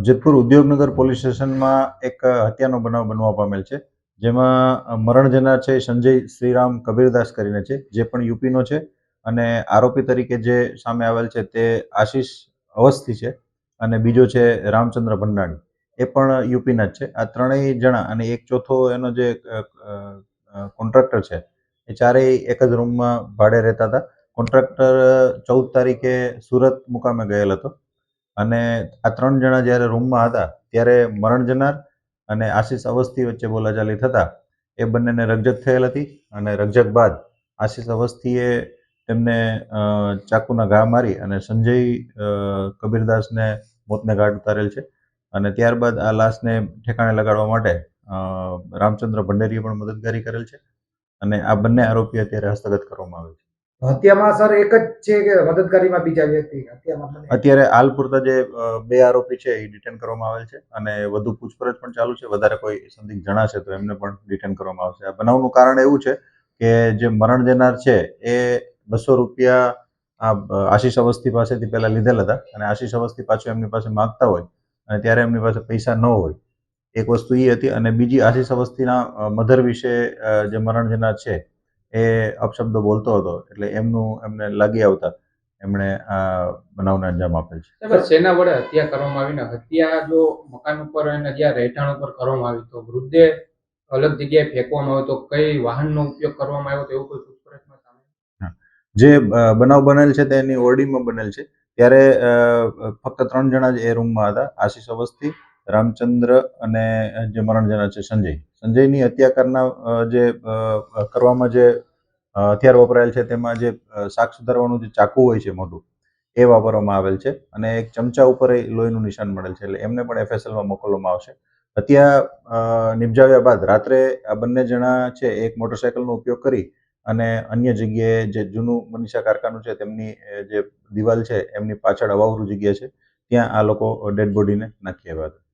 Jetpur Udyognagar police સ્ટેશનમાં એક હત્યાનો બનાવ બનવા પામેલ છે, જેમાં મરણ જનાર છે સંજય શ્રીરામ કબીરદાસ કરીને છે, જે પણ યુપીનો છે, અને આરોપી તરીકે જે સામે આવેલ છે તે આશીષ અવસ્થી છે, અને બીજો છે રામચંદ્ર ભંડાણી, એ પણ યુપીના જ છે. આ ત્રણેય જણા અને એક ચોથો એનો જે કોન્ટ્રાક્ટર છે, એ ચારેય એક જ રૂમમાં ભાડે રહેતા હતા. કોન્ટ્રાક્ટર 14 તારીખે સુરત મુકામે ગયેલ હતો, અને આ ત્રણ જણા જ્યારે રૂમમાં હતા ત્યારે મરણ જનાર અને આશીષ અવસ્થી વચ્ચે બોલાચાલી થતા એ બંનેને રકઝક થયેલ હતી, અને રકઝક બાદ આશીષ અવસ્થીએ તેમને ચાકુના ઘા મારી અને સંજય કબીરદાસને મોતને ઘાટ ઉતારેલ છે. અને ત્યારબાદ આ લાશને ઠેકાણે લગાડવા માટે રામચંદ્ર ભંડેરીએ પણ મદદગારી કરેલ છે, અને આ બંને આરોપી અત્યારે હસ્તગત કરવામાં આવે છે. હત્યામાં સર એક જ છે કે મદદગારીમાં બીજા વ્યક્તિ? અત્યારે હાલ પૂરતા જે બે આરોપી છે એ ડિટેન કરવામાં આવેલ છે, અને વધુ પૂછપરછ પણ ચાલુ છે. વધારે કોઈ સંદિગ્ધ જણાશે તો એમને પણ ડિટેન કરવામાં આવશે. આ બનાવનું કારણ એવું છે કે જે મરણ જનાર છે એ 200 રૂપિયા આશીષ અવસ્થી પાસેથી પહેલા લીધેલ હતા, અને આશીષ અવસ્થી પાછું એમની પાસે માંગતા હોય અને ત્યારે એમની પાસે પૈસા ન હોય, એક વસ્તુ એ હતી. અને બીજી, આશીષ અવસ્થીના મધર વિશે જે મરણ જનાર છે એ અપશબ્દો બોલતો હતો, એટલે એમને લાગી આવતા એમણે આ બનાવને અંજામ આપેલ છે. શેના વડે હત્યા કરવામાં આવી ને હત્યા જો મકાન ઉપર અને જ્યાં રહેઠાણ ઉપર કરવામાં આવી તો મૃતદેહ અલગ જગ્યાએ ફેંકવામાં આવ્યો તો કઈ વાહનનો ઉપયોગ કરવામાં આવ્યો તો એવું કોઈ પૂછપરછમાં સામે? જે બનાવ બનેલ છે તે એની ઓરડીમાં બનેલ છે. ત્યારે ફક્ત 3 જણા જ એ રૂમમાં હતા, આશીષ અવસ્થી, રામચંદ્ર અને જે મરણ જનાર છે સંજયની હત્યા કરવામાં જે હથિયાર વપરાયેલ છે તેમાં જે શાક સુધારવાનું જે ચાકુ હોય છે મોટું, એ વાપરવામાં આવેલ છે, અને એક ચમચા ઉપર લોહીનું નિશાન મળેલ છે, એટલે એમને પણ FSLમાં મોકલવામાં આવશે. હત્યા નિપજાવ્યા બાદ રાત્રે આ બંને જણા છે એક મોટરસાયકલનો ઉપયોગ કરી અને અન્ય જગ્યાએ જે જૂનું મનીષા કારખાનું છે તેમની જે દિવાલ છે એમની પાછળ અવાવરૂ જગ્યા છે, ત્યાં આ લોકો ડેડ બોડીને નાખી આવ્યા હતા.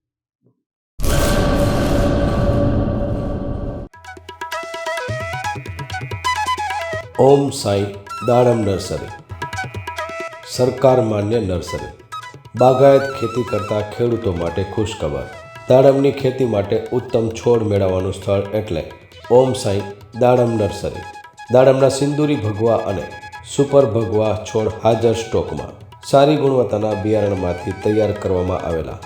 ઓમ સાંઈ દાડમ નર્સરી સરકાર માન્ય નર્સરી બાગાયત ખેતી કરતા ખેડૂતો માટે ખુશખબર. દાડમની ખેતી માટે ઉત્તમ છોડ મેળવવાનું સ્થળ એટલે ઓમ સાંઈ દાડમ નર્સરી. દાડમના સિંદૂરી ભગવા અને સુપર ભગવા છોડ હાજર સ્ટોકમાં. સારી ગુણવત્તાના બિયારણમાંથી તૈયાર કરવામાં આવેલા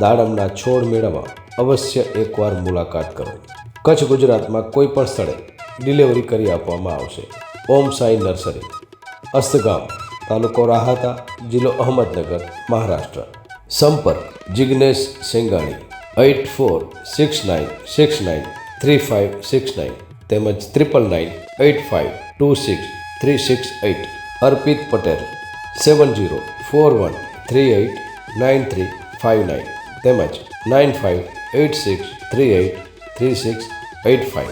દાડમના છોડ મેળવવા અવશ્ય એકવાર મુલાકાત કરો. કચ્છ ગુજરાતમાં કોઈ પણ સ્થળે ડિલિવરી કરી આપવામાં આવશે. ઓમ સાંઈ નર્સરી, અસ્તગામ, તાલુકો રાહાતા, જિલ્લો અહમદનગર, મહારાષ્ટ્ર. સંપર્ક જિગ્નેશ સેંગાણી 8469693569 તેમજ 9998526368. અર્પિત પટેલ 7041389359 તેમજ 9586383685.